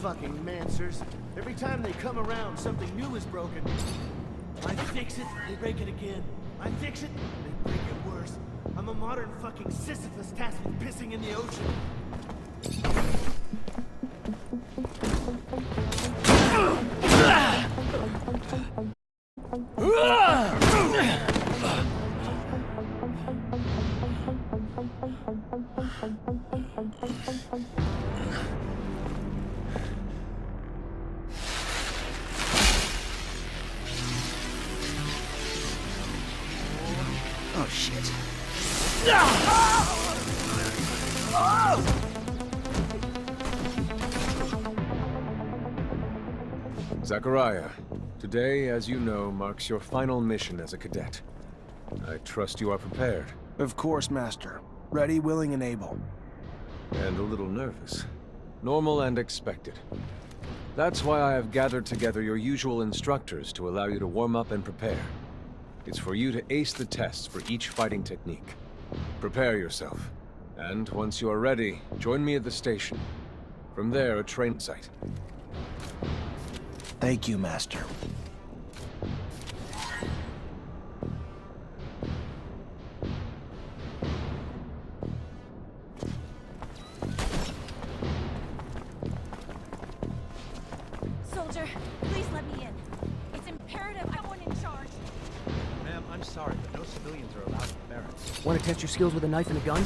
fucking Mancers. Every time they come around, something new is broken. I fix it, they break it again. I fix it, they break it worse. I'm a modern fucking Sisyphus tasked with pissing in the ocean. Oh, shit. Zachariah, today, as you know, marks your final mission as a cadet. I trust you are prepared. Of course, Master. Ready, willing, and able. And a little nervous. Normal and expected. That's why I have gathered together your usual instructors to allow you to warm up and prepare. It's for you to ace the tests for each fighting technique. Prepare yourself. And once you are ready, join me at the station. From there, a train site. Thank you, Master. Soldier, please let me in. It's imperative I want in charge. Ma'am, I'm sorry, but no civilians are allowed in the barracks. Want to test your skills with a knife and a gun?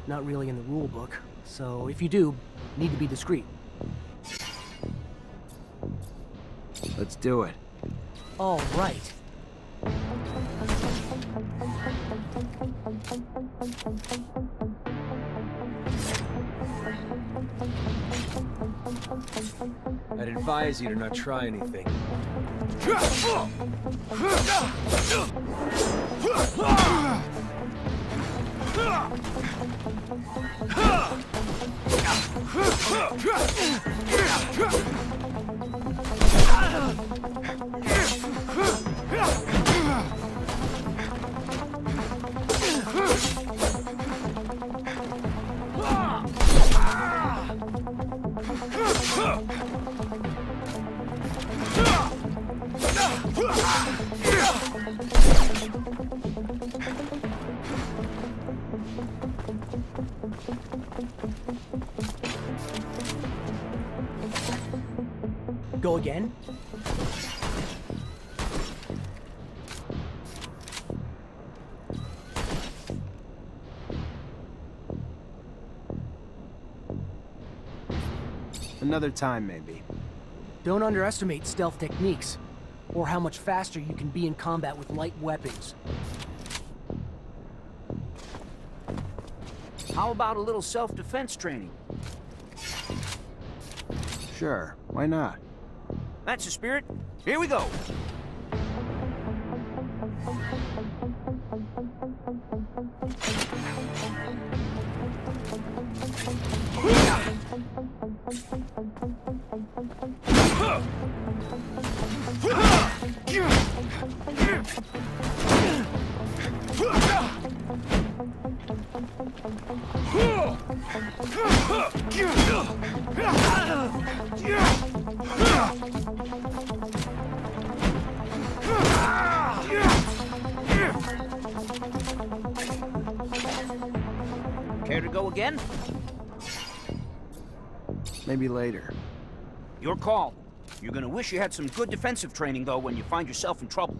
Not really in the rule book, so if you do, need to be discreet. Let's do it. All right. I'd advise you to not try anything. Go again? Another time, maybe. Don't underestimate stealth techniques, or how much faster you can be in combat with light weapons. How about a little self-defense training? Sure, why not? That's the spirit. Here we go. Care to go again? Maybe later. Your call. You're gonna wish you had some good defensive training, though, when you find yourself in trouble.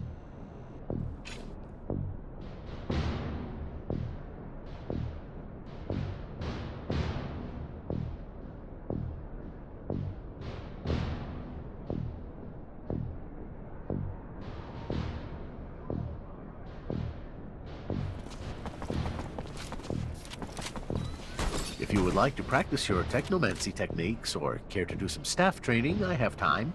If you would like to practice your technomancy techniques or care to do some staff training, I have time.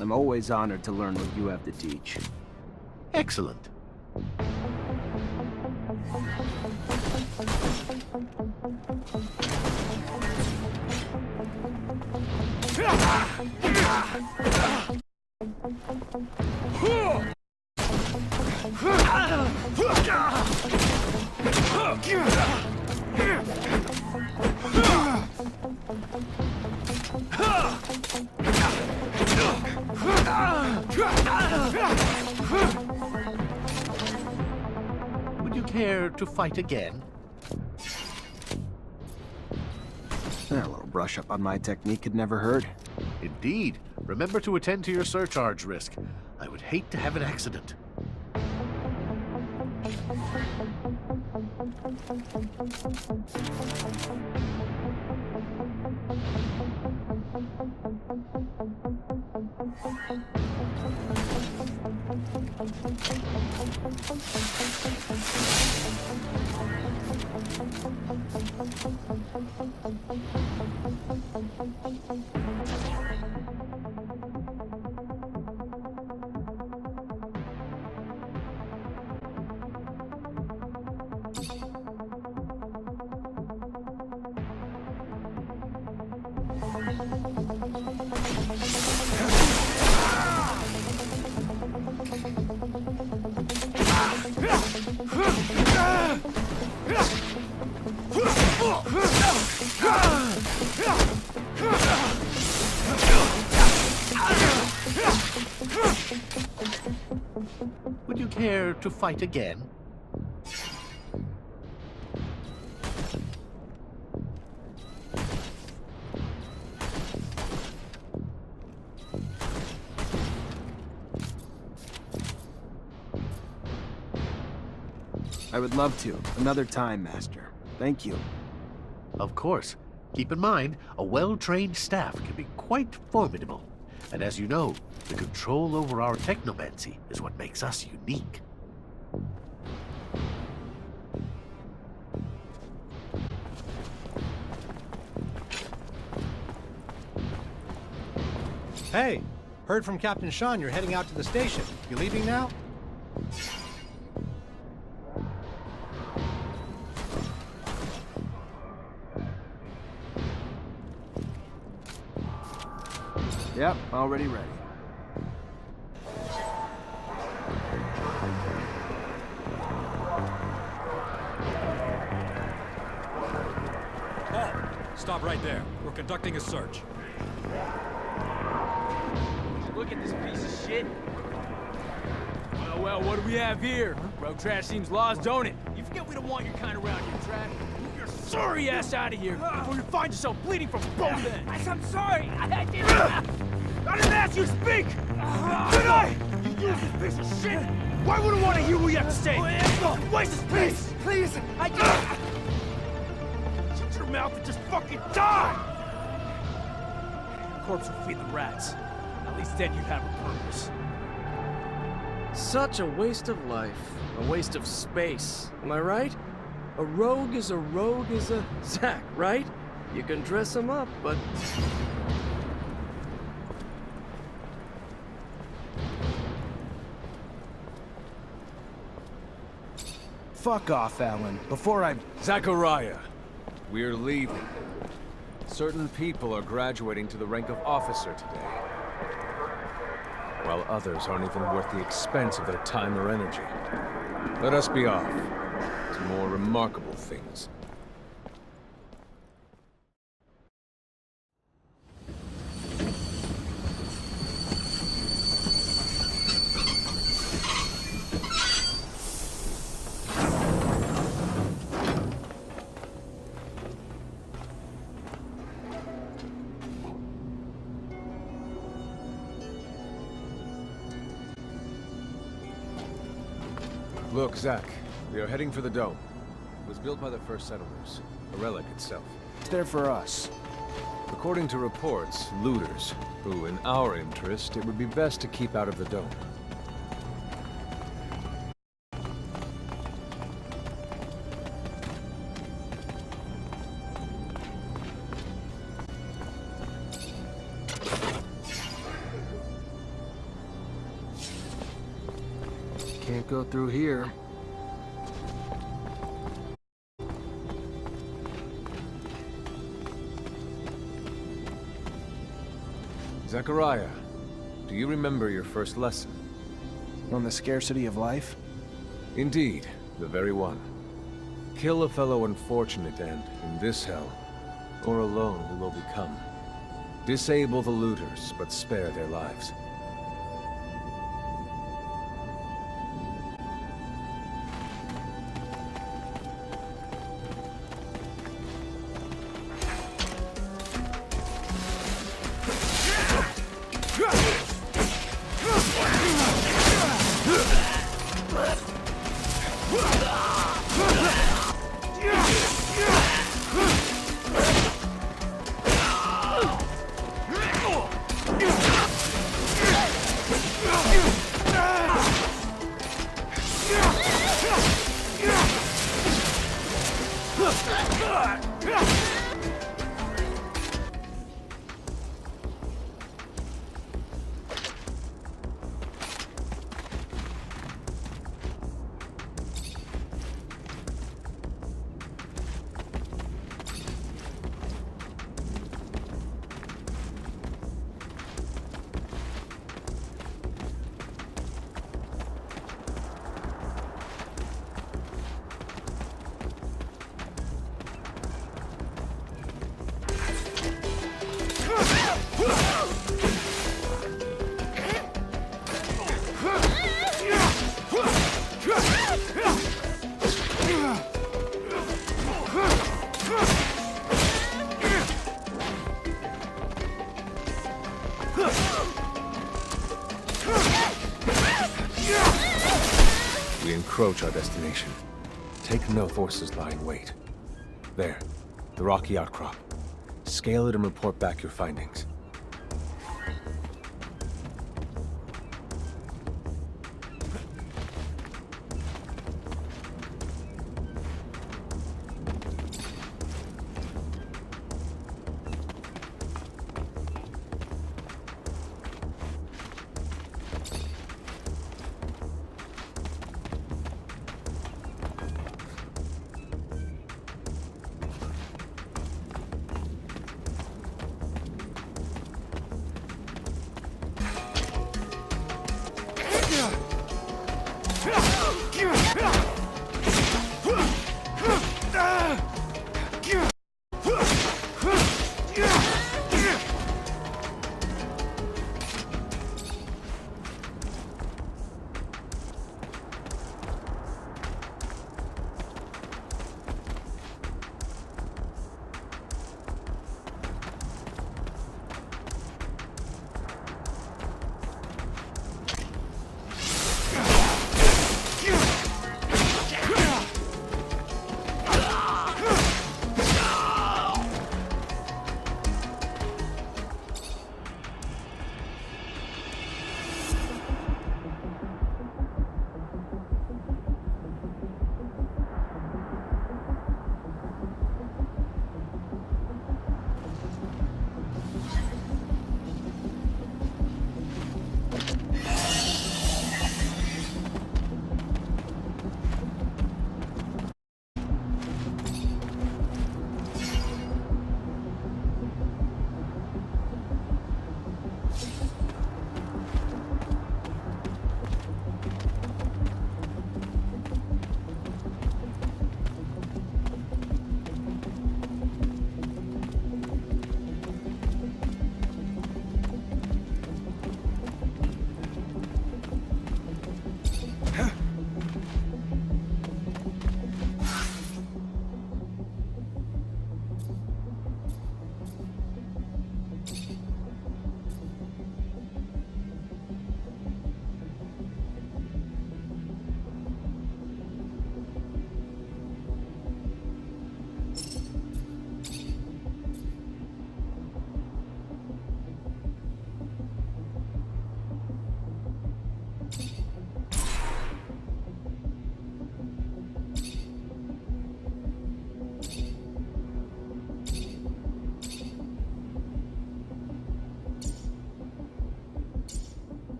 I'm always honored to learn what you have to teach. Excellent. Would you care to fight again? A little brush up on my technique had never hurt. Indeed. Remember to attend to your surcharge risk. I would hate to have an accident. Would you care to fight again? I would love to. Another time, Master. Thank you. Of course. Keep in mind, a well-trained staff can be quite formidable. And as you know, the control over our technomancy is what makes us unique. Hey, heard from Captain Sean you're heading out to the station. You leaving now? Yep, already ready. Halt! Stop right there. We're conducting a search. Look at this piece of shit. Well, what do we have here? Road trash seems lost, don't it? You forget we don't want your kind around here, trash. Move your sorry ass out of here before you find yourself bleeding from both ends. I'm sorry. I didn't ask you to speak! Did I? You useless piece of shit! Why would I want to hear what you have to say? Waste of space! Please! I just... Shut your mouth and just fucking die! Corpse will feed the rats. At least then you'd have a purpose. Such a waste of life. A waste of space. Am I right? A rogue is a Zack, right? You can dress him up, but... Fuck off, Alan. Before I... Zachariah, we're leaving. Certain people are graduating to the rank of officer today, while others aren't even worth the expense of their time or energy. Let us be off to more remarkable things. Look, Zach, we are heading for the dome. It was built by the first settlers, a relic itself. It's there for us. According to reports, looters, who, in our interest, it would be best to keep out of the dome. Can't go through here. Zachariah, do you remember your first lesson? On the scarcity of life? Indeed, the very one. Kill a fellow unfortunate and, in this hell, or alone we will become. Disable the looters, but spare their lives. We encroach our destination. Take note, forces lie in wait. There, the rocky outcrop. Scale it and report back your findings.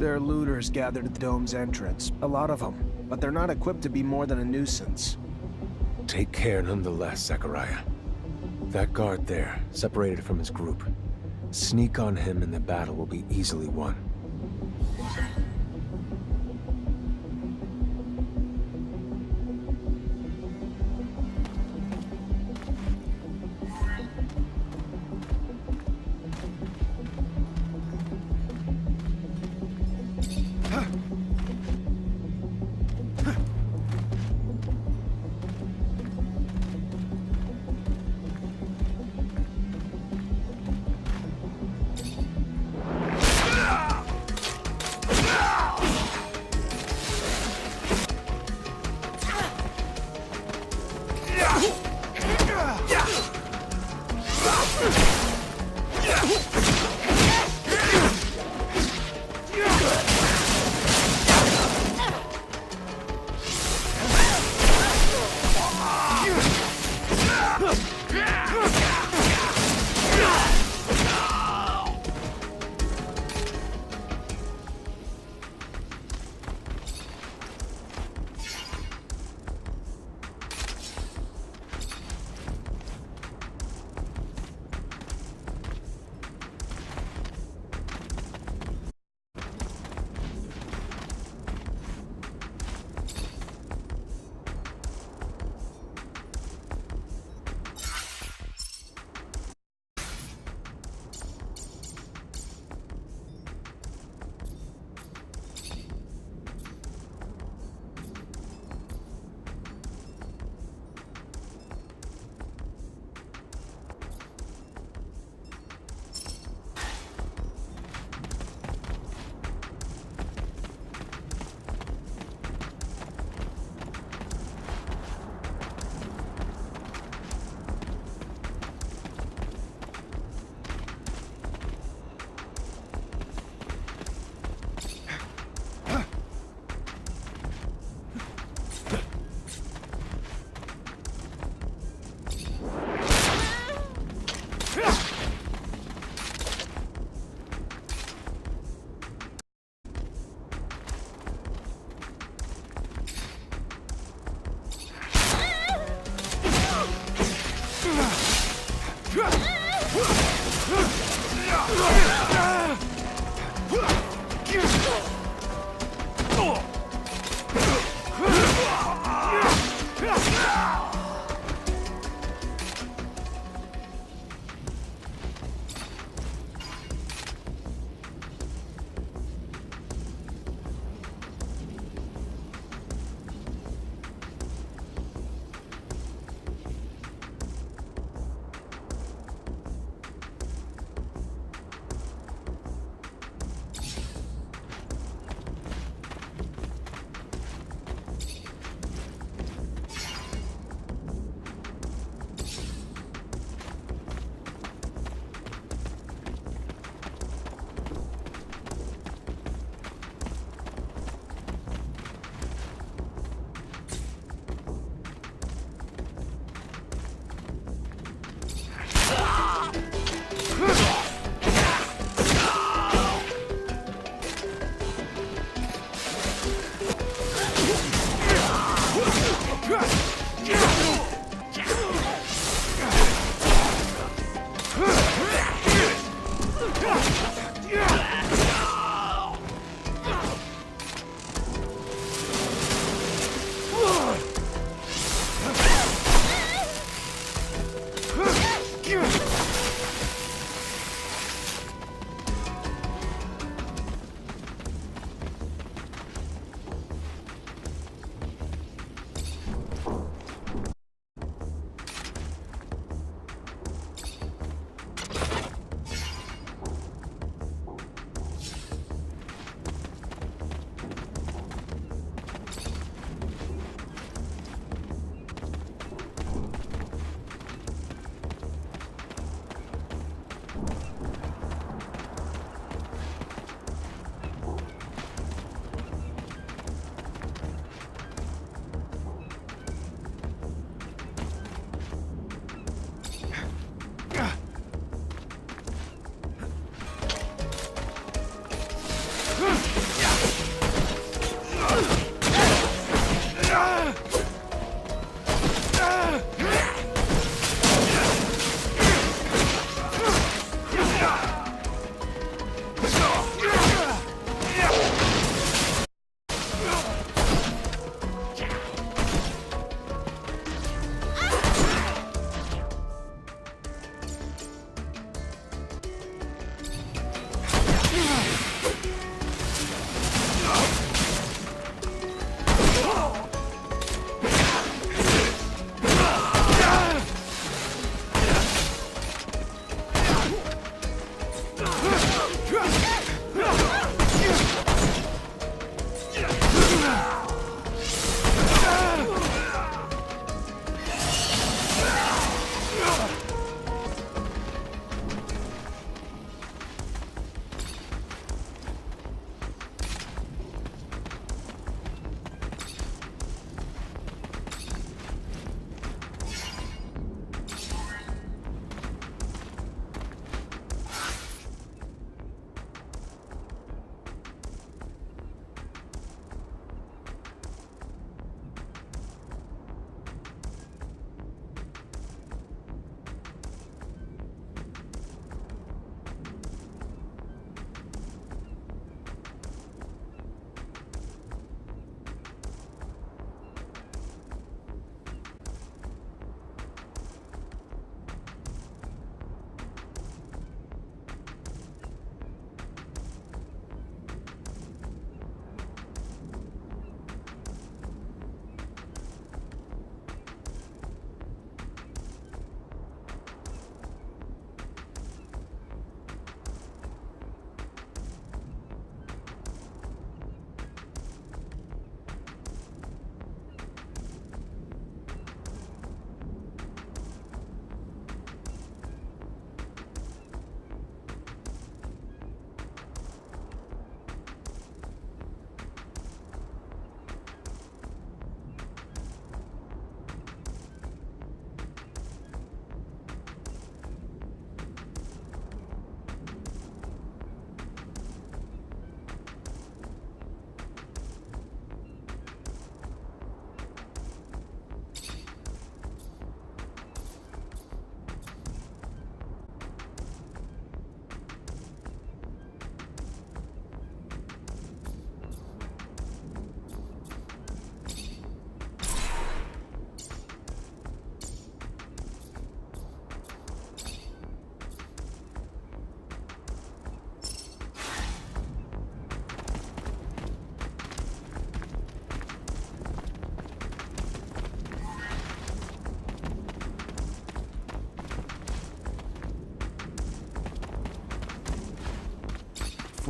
There are looters gathered at the dome's entrance. A lot of them. But they're not equipped to be more than a nuisance. Take care nonetheless, Zachariah. That guard there, separated from his group. Sneak on him and the battle will be easily won.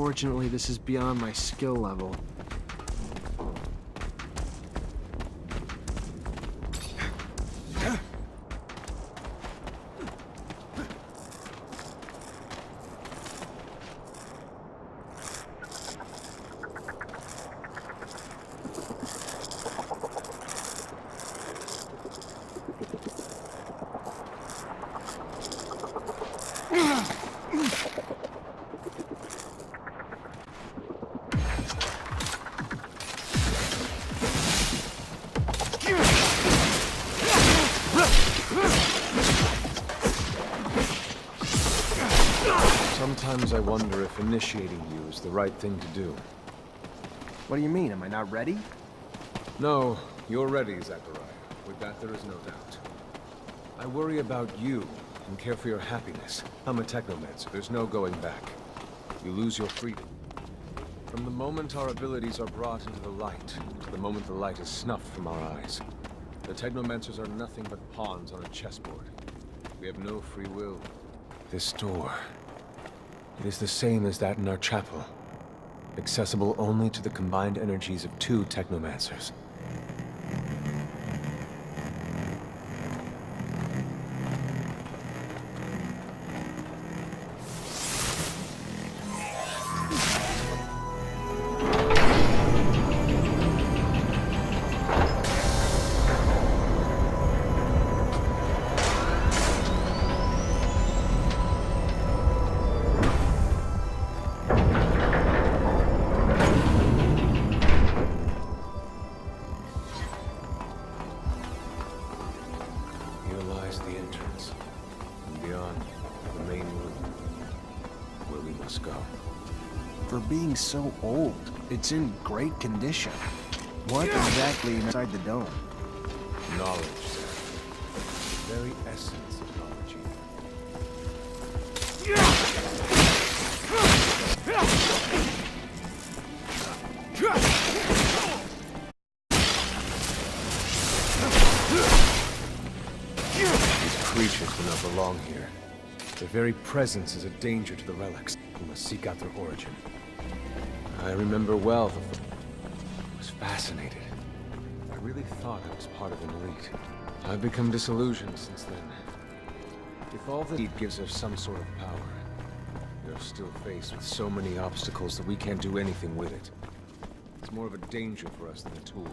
Unfortunately, this is beyond my skill level. Sometimes I wonder if initiating you is the right thing to do. What do you mean? Am I not ready? No, you're ready, Zachariah. With that, there is no doubt. I worry about you and care for your happiness. I'm a Technomacer. There's no going back. You lose your freedom. From the moment our abilities are brought into the light, to the moment the light is snuffed from our eyes, the Technomancers are nothing but pawns on a chessboard. We have no free will. This door... it is the same as that in our chapel. Accessible only to the combined energies of 2 Technomancers. The entrance, and beyond, the main room, where we must go. For being so old, it's in great condition. What exactly inside the dome? Knowledge, sir. The very essence of knowledge. Creatures do not belong here. Their very presence is a danger to the relics. We must seek out their origin. I remember well I was fascinated. I really thought I was part of an elite. I've become disillusioned since then. If all the elite gives us some sort of power, we are still faced with so many obstacles that we can't do anything with it. It's more of a danger for us than a tool.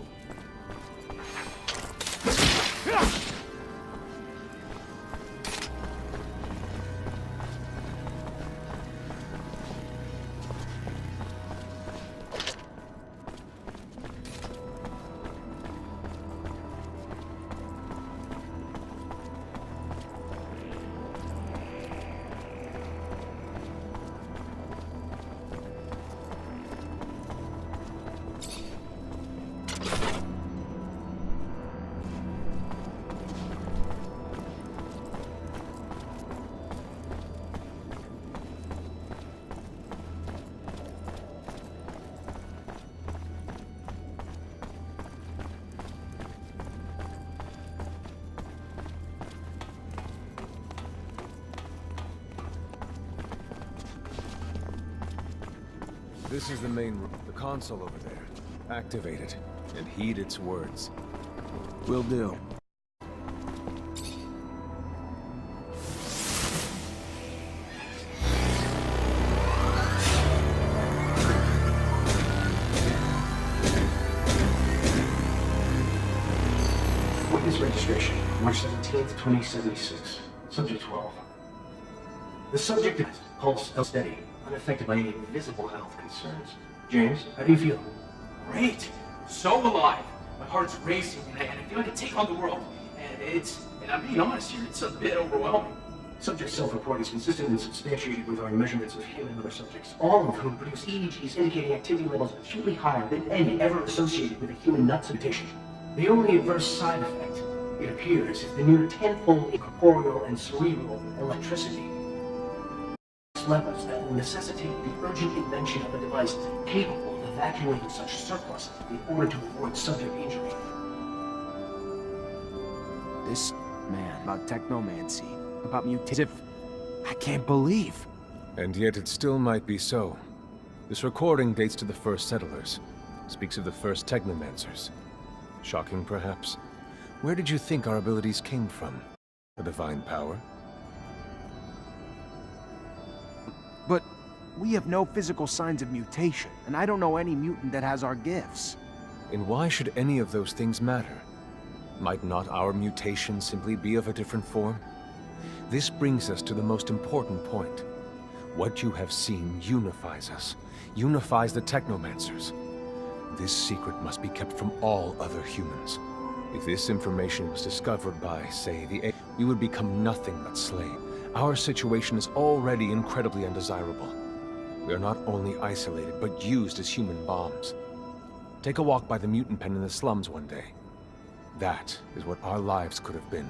This is the main room, the console over there. Activate it, and heed its words. Will do. Witness registration, March 17th, 2076. Subject 12. The subject is pulse steady, unaffected by any visible health concerns. James, how do you feel? Great! So alive! My heart's racing and I feel like I can take on the world. And I'm being honest here, it's a bit overwhelming. Subject self-report is consistent and substantiated with our measurements of human and other subjects, all of whom produce EEGs indicating activity levels acutely higher than any ever associated with a human nuts mutation. The only adverse side effect, it appears, is the near tenfold incorporeal and cerebral electricity levels that will necessitate the urgent invention of a device capable of evacuating such surplus in order to avoid subject injury. This man about technomancy, about mutation. I can't believe. And yet it still might be so. This recording dates to the first settlers. Speaks of the first Technomacers. Shocking, perhaps? Where did you think our abilities came from? A divine power? But we have no physical signs of mutation, and I don't know any mutant that has our gifts. And why should any of those things matter? Might not our mutation simply be of a different form? This brings us to the most important point. What you have seen unifies us, unifies the Technomacers. This secret must be kept from all other humans. If this information was discovered by, say, we would become nothing but slaves. Our situation is already incredibly undesirable. We are not only isolated, but used as human bombs. Take a walk by the mutant pen in the slums one day. That is what our lives could have been.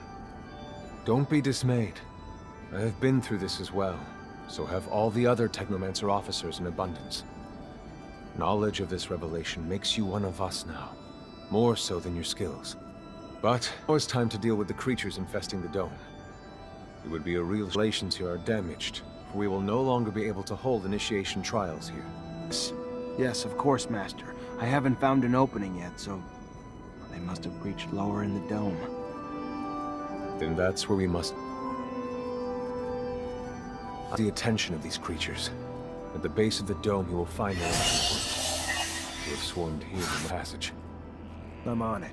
Don't be dismayed. I have been through this as well, so have all the other Technomancer officers in abundance. Knowledge of this revelation makes you one of us now, more so than your skills. But now it's time to deal with the creatures infesting the dome. It would be a real relations here are damaged, for we will no longer be able to hold initiation trials here. Yes, of course, Master. I haven't found an opening yet, so they must have breached lower in the dome. Then that's where we must... the attention of these creatures. At the base of the dome, you will find their entry point. Who have swarmed here in the passage. I'm on it.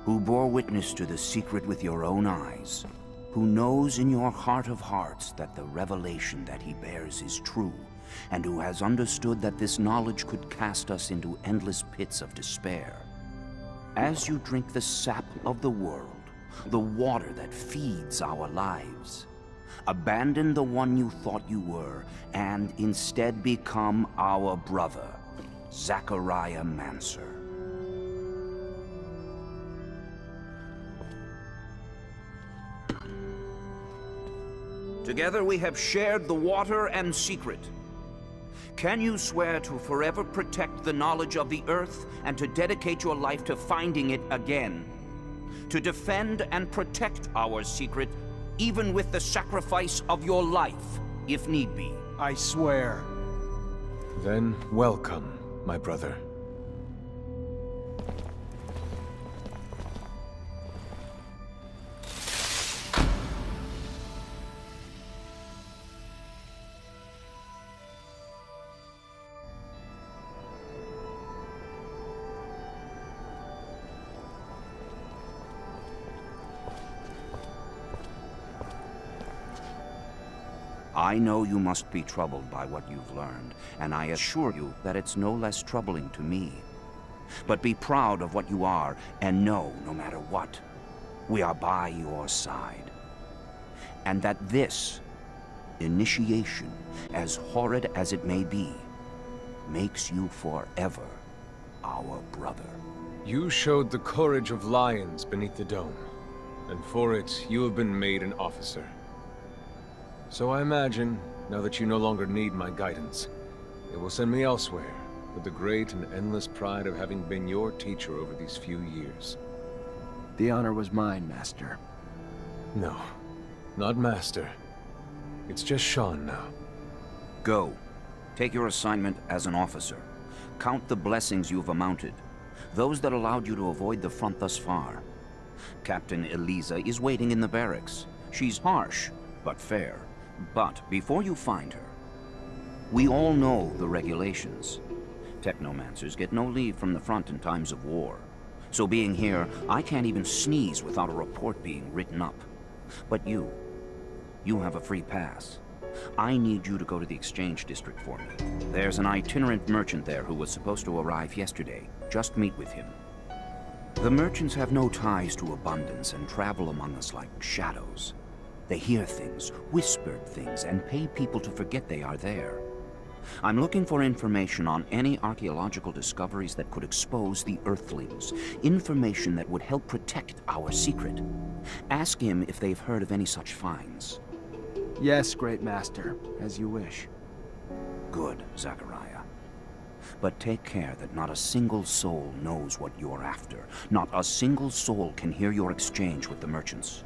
who bore witness to the secret with your own eyes, who knows in your heart of hearts that the revelation that he bears is true, and who has understood that this knowledge could cast us into endless pits of despair. As you drink the sap of the world, the water that feeds our lives, abandon the one you thought you were, and instead become our brother, Zachariah Mancer. Together we have shared the water and secret. Can you swear to forever protect the knowledge of the Earth and to dedicate your life to finding it again? To defend and protect our secret, even with the sacrifice of your life, if need be? I swear. Then welcome, my brother. I know you must be troubled by what you've learned, and I assure you that it's no less troubling to me. But be proud of what you are, and know, no matter what, we are by your side. And that this initiation, as horrid as it may be, makes you forever our brother. You showed the courage of lions beneath the dome, and for it, you have been made an officer. So I imagine, now that you no longer need my guidance, it will send me elsewhere, with the great and endless pride of having been your teacher over these few years. The honor was mine, Master. No, not Master. It's just Sean now. Go. Take your assignment as an officer. Count the blessings you've amounted, those that allowed you to avoid the front thus far. Captain Eliza is waiting in the barracks. She's harsh, but fair. But before you find her, we all know the regulations. Technomancers get no leave from the front in times of war. So being here, I can't even sneeze without a report being written up. But you have a free pass. I need you to go to the exchange district for me. There's an itinerant merchant there who was supposed to arrive yesterday. Just meet with him. The merchants have no ties to abundance and travel among us like shadows. They hear things, whispered things, and pay people to forget they are there. I'm looking for information on any archaeological discoveries that could expose the Earthlings. Information that would help protect our secret. Ask him if they've heard of any such finds. Yes, Great Master, as you wish. Good, Zachariah. But take care that not a single soul knows what you're after. Not a single soul can hear your exchange with the merchants.